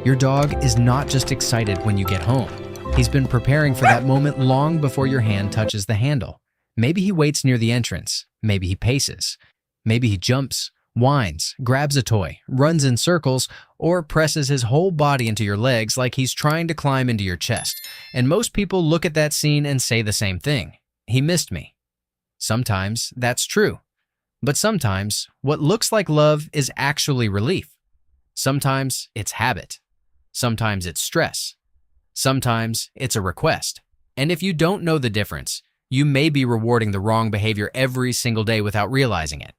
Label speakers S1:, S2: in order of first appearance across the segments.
S1: Your dog is not just excited when you get home. He's been preparing for that moment long before your hand touches the handle. Maybe he waits near the entrance. Maybe he paces. Maybe he jumps, whines, grabs a toy, runs in circles, or presses his whole body into your legs like he's trying to climb into your chest. And most people look at that scene and say the same thing. He missed me. Sometimes that's true. But sometimes what looks like love is actually relief. Sometimes it's habit. Sometimes it's stress. Sometimes it's a request. And if you don't know the difference, you may be rewarding the wrong behavior every single day without realizing it.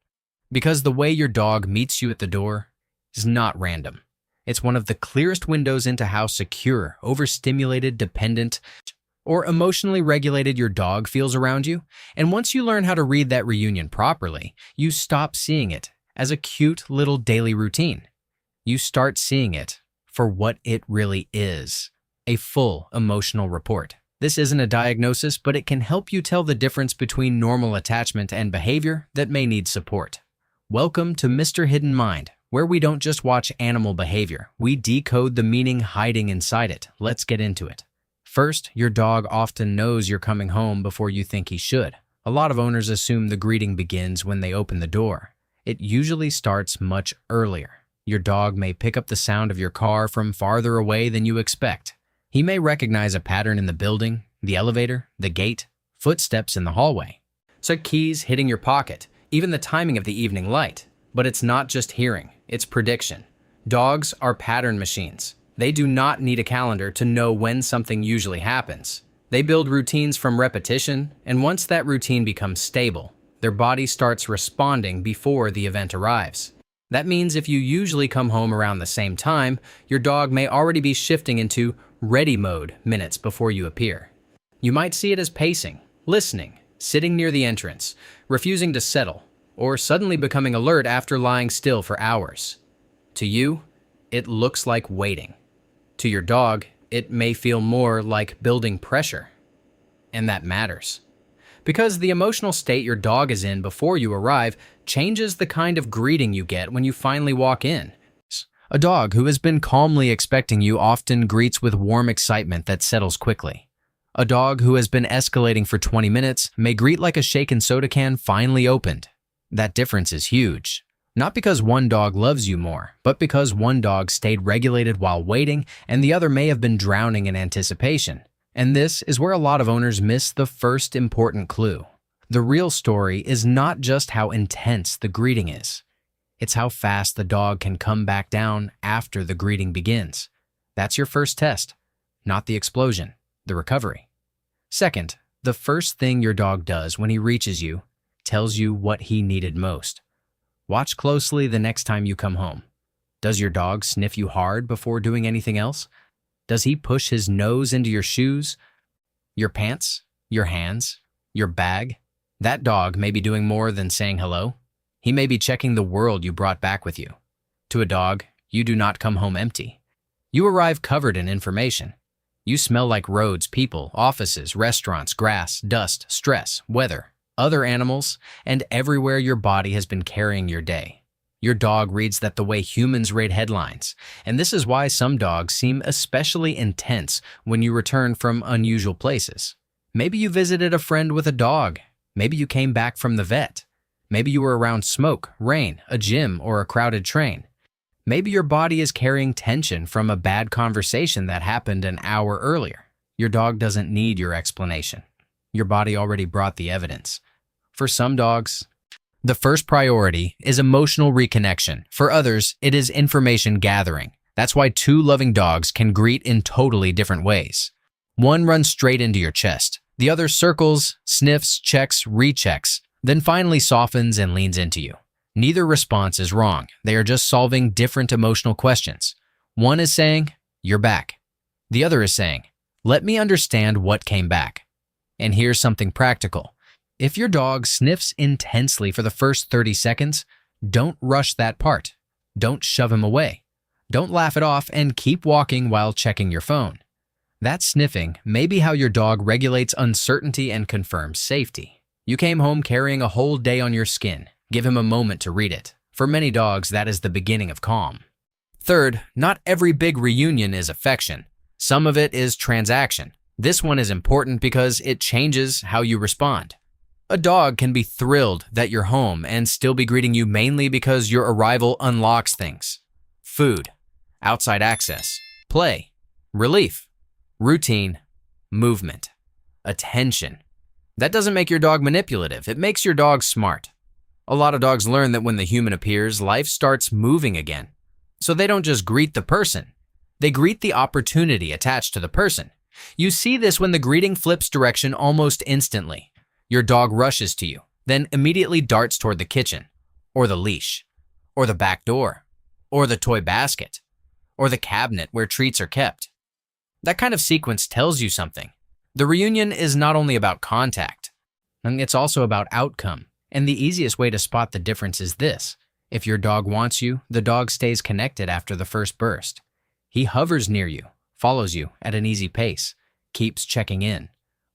S1: Because the way your dog meets you at the door is not random. It's one of the clearest windows into how secure, overstimulated, dependent, or emotionally regulated your dog feels around you. And once you learn how to read that reunion properly, you stop seeing it as a cute little daily routine. You start seeing it for what it really is, a full emotional report. This isn't a diagnosis, but it can help you tell the difference between normal attachment and behavior that may need support. Welcome to Mr. Hidden Mind, where we don't just watch animal behavior, we decode the meaning hiding inside it. Let's get into it. First, your dog often knows you're coming home before you think he should. A lot of owners assume the greeting begins when they open the door. It usually starts much earlier. Your dog may pick up the sound of your car from farther away than you expect. He may recognize a pattern in the building, the elevator, the gate, footsteps in the hallway. So keys hitting your pocket, even the timing of the evening light. But it's not just hearing, it's prediction. Dogs are pattern machines. They do not need a calendar to know when something usually happens. They build routines from repetition, and once that routine becomes stable, their body starts responding before the event arrives. That means if you usually come home around the same time, your dog may already be shifting into ready mode minutes before you appear. You might see it as pacing, listening, sitting near the entrance, refusing to settle, or suddenly becoming alert after lying still for hours. To you, it looks like waiting. To your dog, it may feel more like building pressure. And that matters. Because the emotional state your dog is in before you arrive changes the kind of greeting you get when you finally walk in. A dog who has been calmly expecting you often greets with warm excitement that settles quickly. A dog who has been escalating for 20 minutes may greet like a shaken soda can finally opened. That difference is huge. Not because one dog loves you more, but because one dog stayed regulated while waiting and the other may have been drowning in anticipation. And this is where a lot of owners miss the first important clue. The real story is not just how intense the greeting is. It's how fast the dog can come back down after the greeting begins. That's your first test, not the explosion, the recovery. Second, the first thing your dog does when he reaches you tells you what he needed most. Watch closely the next time you come home. Does your dog sniff you hard before doing anything else? Does he push his nose into your shoes, your pants, your hands, your bag? That dog may be doing more than saying hello. He may be checking the world you brought back with you. To a dog, you do not come home empty. You arrive covered in information. You smell like roads, people, offices, restaurants, grass, dust, stress, weather, other animals, and everywhere your body has been carrying your day. Your dog reads that the way humans read headlines, and this is why some dogs seem especially intense when you return from unusual places. Maybe you visited a friend with a dog. Maybe you came back from the vet. Maybe you were around smoke, rain, a gym, or a crowded train. Maybe your body is carrying tension from a bad conversation that happened an hour earlier. Your dog doesn't need your explanation. Your body already brought the evidence. For some dogs, the first priority is emotional reconnection. For others, it is information gathering. That's why two loving dogs can greet in totally different ways. One runs straight into your chest. The other circles, sniffs, checks, rechecks, then finally softens and leans into you. Neither response is wrong. They are just solving different emotional questions. One is saying, "You're back." The other is saying, "Let me understand what came back." And here's something practical. If your dog sniffs intensely for the first 30 seconds, don't rush that part. Don't shove him away. Don't laugh it off and keep walking while checking your phone. That sniffing may be how your dog regulates uncertainty and confirms safety. You came home carrying a whole day on your skin. Give him a moment to read it. For many dogs, that is the beginning of calm. Third, not every big reunion is affection. Some of it is transaction. This one is important because it changes how you respond. A dog can be thrilled that you're home and still be greeting you mainly because your arrival unlocks things. Food, outside access, play, relief, routine, movement, attention. That doesn't make your dog manipulative, it makes your dog smart. A lot of dogs learn that when the human appears, life starts moving again. So they don't just greet the person, they greet the opportunity attached to the person. You see this when the greeting flips direction almost instantly. Your dog rushes to you, then immediately darts toward the kitchen, or the leash, or the back door, or the toy basket, or the cabinet where treats are kept. That kind of sequence tells you something. The reunion is not only about contact, it's also about outcome. And the easiest way to spot the difference is this. If your dog wants you, the dog stays connected after the first burst. He hovers near you, follows you at an easy pace, keeps checking in,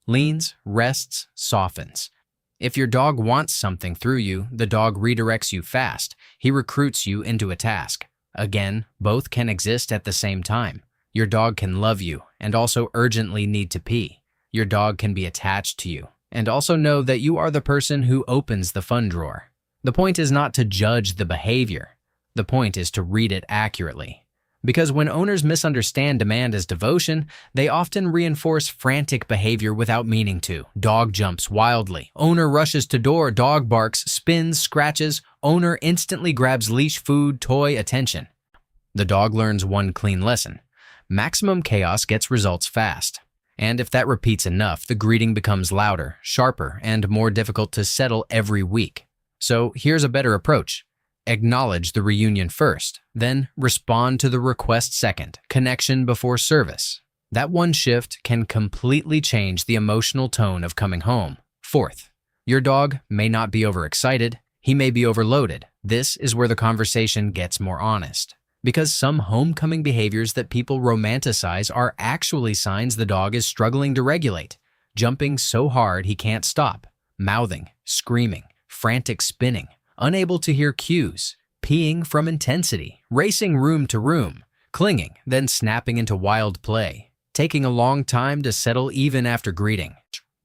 S1: leans, rests, softens. If your dog wants something through you, the dog redirects you fast. He recruits you into a task. Again, both can exist at the same time. Your dog can love you and also urgently need to pee. Your dog can be attached to you and also know that you are the person who opens the fun drawer. The point is not to judge the behavior. The point is to read it accurately. Because when owners misunderstand demand as devotion, they often reinforce frantic behavior without meaning to. Dog jumps wildly. Owner rushes to door. Dog barks, spins, scratches. Owner instantly grabs leash, food, toy, attention. The dog learns one clean lesson. Maximum chaos gets results fast. And if that repeats enough, the greeting becomes louder, sharper, and more difficult to settle every week. So here's a better approach. Acknowledge the reunion first, then respond to the request second, connection before service. That one shift can completely change the emotional tone of coming home. Fourth, your dog may not be overexcited, he may be overloaded. This is where the conversation gets more honest. Because some homecoming behaviors that people romanticize are actually signs the dog is struggling to regulate. Jumping so hard he can't stop, mouthing, screaming, frantic spinning, unable to hear cues, peeing from intensity, racing room to room, clinging, then snapping into wild play, taking a long time to settle even after greeting.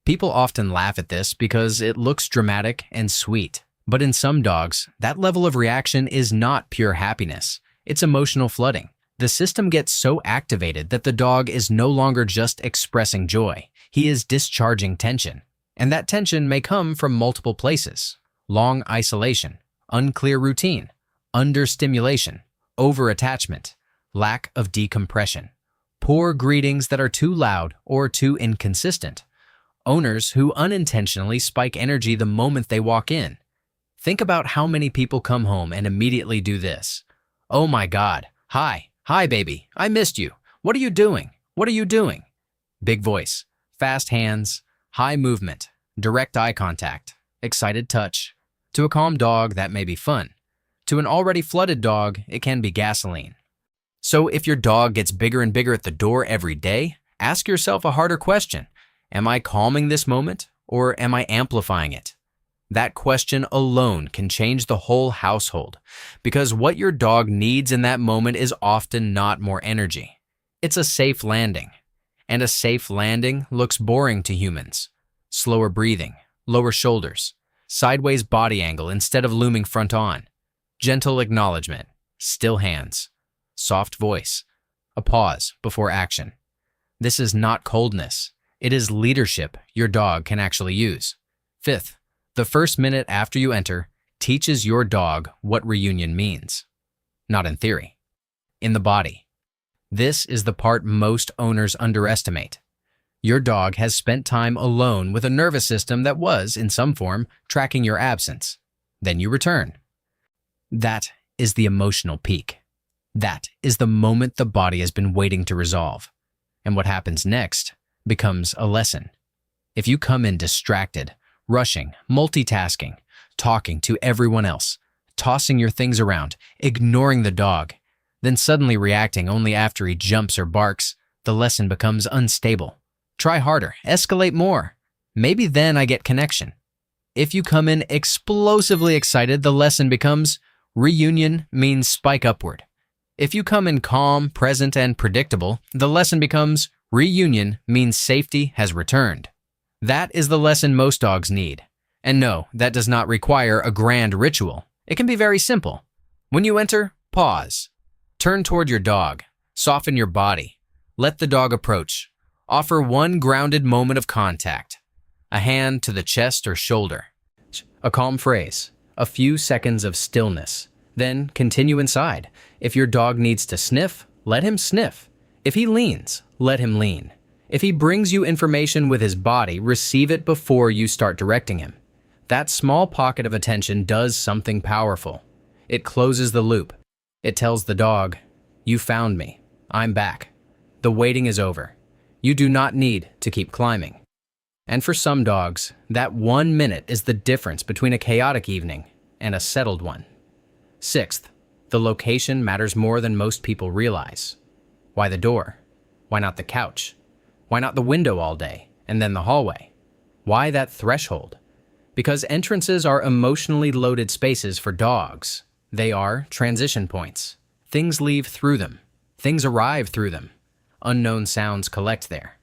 S1: People often laugh at this because it looks dramatic and sweet. But in some dogs, that level of reaction is not pure happiness. It's emotional flooding. The system gets so activated that the dog is no longer just expressing joy. He is discharging tension. And that tension may come from multiple places. Long isolation, unclear routine, understimulation, overattachment, lack of decompression, poor greetings that are too loud or too inconsistent, owners who unintentionally spike energy the moment they walk in. Think about how many people come home and immediately do this. Oh my God, hi baby, I missed you. What are you doing? What are you doing? Big voice, fast hands, high movement, direct eye contact, excited touch. To a calm dog, that may be fun. To an already flooded dog, it can be gasoline. So if your dog gets bigger and bigger at the door every day, ask yourself a harder question. Am I calming this moment or am I amplifying it? That question alone can change the whole household because what your dog needs in that moment is often not more energy. It's a safe landing. And a safe landing looks boring to humans. Slower breathing, lower shoulders, sideways body angle instead of looming front on, gentle acknowledgement, still hands, soft voice, a pause before action. This is not coldness. It is leadership your dog can actually use. Fifth, the first minute after you enter teaches your dog what reunion means. Not in theory. In the body. This is the part most owners underestimate. Your dog has spent time alone with a nervous system that was, in some form, tracking your absence. Then you return. That is the emotional peak. That is the moment the body has been waiting to resolve. And what happens next becomes a lesson. If you come in distracted, rushing, multitasking, talking to everyone else, tossing your things around, ignoring the dog, then suddenly reacting only after he jumps or barks, the lesson becomes unstable. Try harder, escalate more. Maybe then I get connection. If you come in explosively excited, the lesson becomes reunion means spike upward. If you come in calm, present, and predictable, the lesson becomes reunion means safety has returned. That is the lesson most dogs need. And no, that does not require a grand ritual. It can be very simple. When you enter, pause. Turn toward your dog. Soften your body. Let the dog approach. Offer one grounded moment of contact. A hand to the chest or shoulder. A calm phrase. A few seconds of stillness. Then continue inside. If your dog needs to sniff, let him sniff. If he leans, let him lean. If he brings you information with his body, receive it before you start directing him. That small pocket of attention does something powerful. It closes the loop. It tells the dog, "You found me. I'm back. The waiting is over. You do not need to keep climbing." And for some dogs, that 1 minute is the difference between a chaotic evening and a settled one. Sixth, the location matters more than most people realize. Why the door? Why not the couch? Why not the window all day and then the hallway? Why that threshold? Because entrances are emotionally loaded spaces for dogs. They are transition points. Things leave through them. Things arrive through them. Unknown sounds collect there.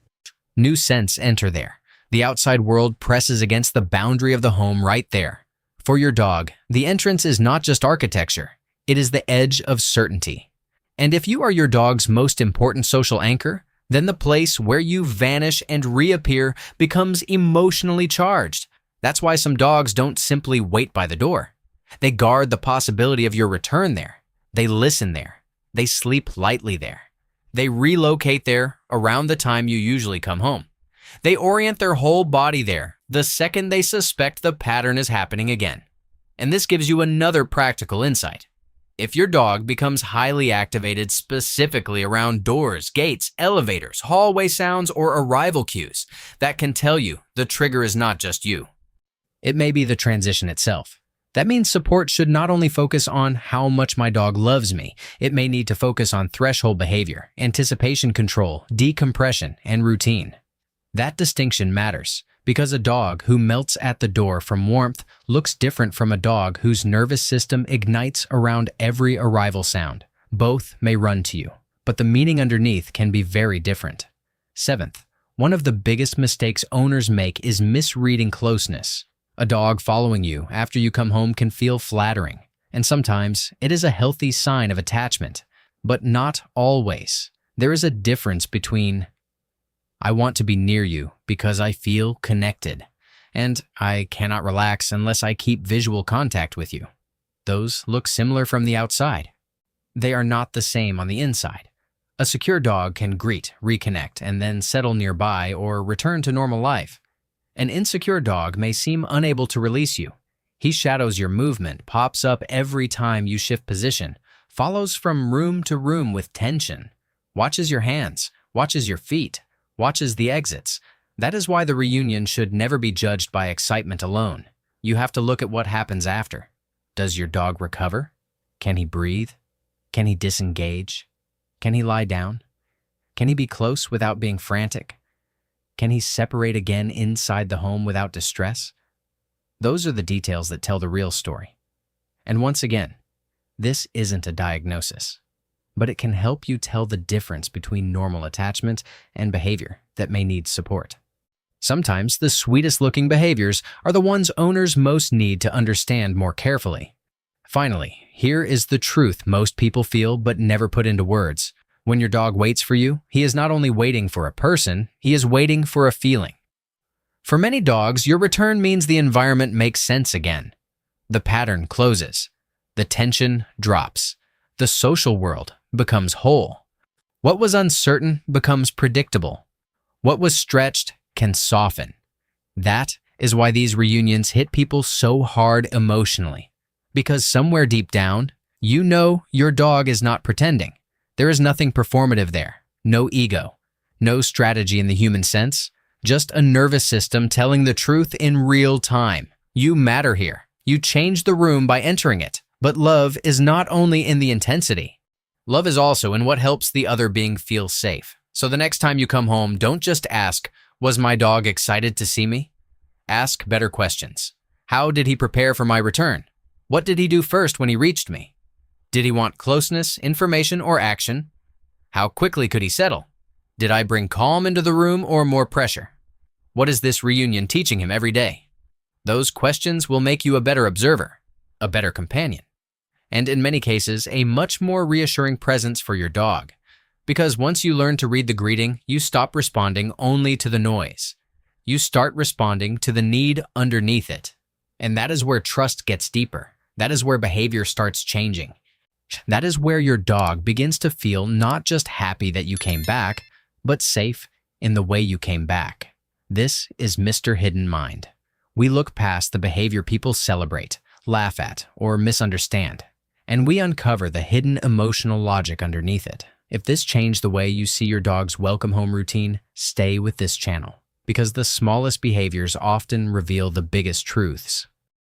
S1: New scents enter there. The outside world presses against the boundary of the home right there. For your dog, the entrance is not just architecture. It is the edge of certainty. And if you are your dog's most important social anchor, then the place where you vanish and reappear becomes emotionally charged. That's why some dogs don't simply wait by the door. They guard the possibility of your return there. They listen there. They sleep lightly there. They relocate there around the time you usually come home. They orient their whole body there the second they suspect the pattern is happening again. And this gives you another practical insight. If your dog becomes highly activated specifically around doors, gates, elevators, hallway sounds, or arrival cues, that can tell you the trigger is not just you. It may be the transition itself. That means support should not only focus on how much my dog loves me, it may need to focus on threshold behavior, anticipation control, decompression, and routine. That distinction matters because a dog who melts at the door from warmth looks different from a dog whose nervous system ignites around every arrival sound. Both may run to you, but the meaning underneath can be very different. Seventh, one of the biggest mistakes owners make is misreading closeness. A dog following you after you come home can feel flattering, and sometimes it is a healthy sign of attachment, but not always. There is a difference between "I want to be near you because I feel connected," and "I cannot relax unless I keep visual contact with you." Those look similar from the outside. They are not the same on the inside. A secure dog can greet, reconnect, and then settle nearby or return to normal life. An insecure dog may seem unable to release you. He shadows your movement, pops up every time you shift position, follows from room to room with tension, watches your hands, watches your feet, watches the exits. That is why the reunion should never be judged by excitement alone. You have to look at what happens after. Does your dog recover? Can he breathe? Can he disengage? Can he lie down? Can he be close without being frantic? Can he separate again inside the home without distress? Those are the details that tell the real story. And once again, this isn't a diagnosis, but it can help you tell the difference between normal attachment and behavior that may need support. Sometimes the sweetest looking behaviors are the ones owners most need to understand more carefully. Finally, here is the truth most people feel but never put into words. When your dog waits for you, he is not only waiting for a person, he is waiting for a feeling. For many dogs, your return means the environment makes sense again. The pattern closes. The tension drops. The social world becomes whole. What was uncertain becomes predictable. What was stretched can soften. That is why these reunions hit people so hard emotionally. Because somewhere deep down, you know your dog is not pretending. There is nothing performative there, no ego, no strategy in the human sense, just a nervous system telling the truth in real time. You matter here. You change the room by entering it. But love is not only in the intensity. Love is also in what helps the other being feel safe. So the next time you come home, don't just ask, "Was my dog excited to see me?" Ask better questions. How did he prepare for my return? What did he do first when he reached me? Did he want closeness, information, or action? How quickly could he settle? Did I bring calm into the room or more pressure? What is this reunion teaching him every day? Those questions will make you a better observer, a better companion, and in many cases, a much more reassuring presence for your dog. Because once you learn to read the greeting, you stop responding only to the noise. You start responding to the need underneath it. And that is where trust gets deeper. That is where behavior starts changing. That is where your dog begins to feel not just happy that you came back, but safe in the way you came back. This is Mr. Hidden Mind. We look past the behavior people celebrate, laugh at, or misunderstand, and we uncover the hidden emotional logic underneath it. If this changed the way you see your dog's welcome home routine, stay with this channel, because the smallest behaviors often reveal the biggest truths.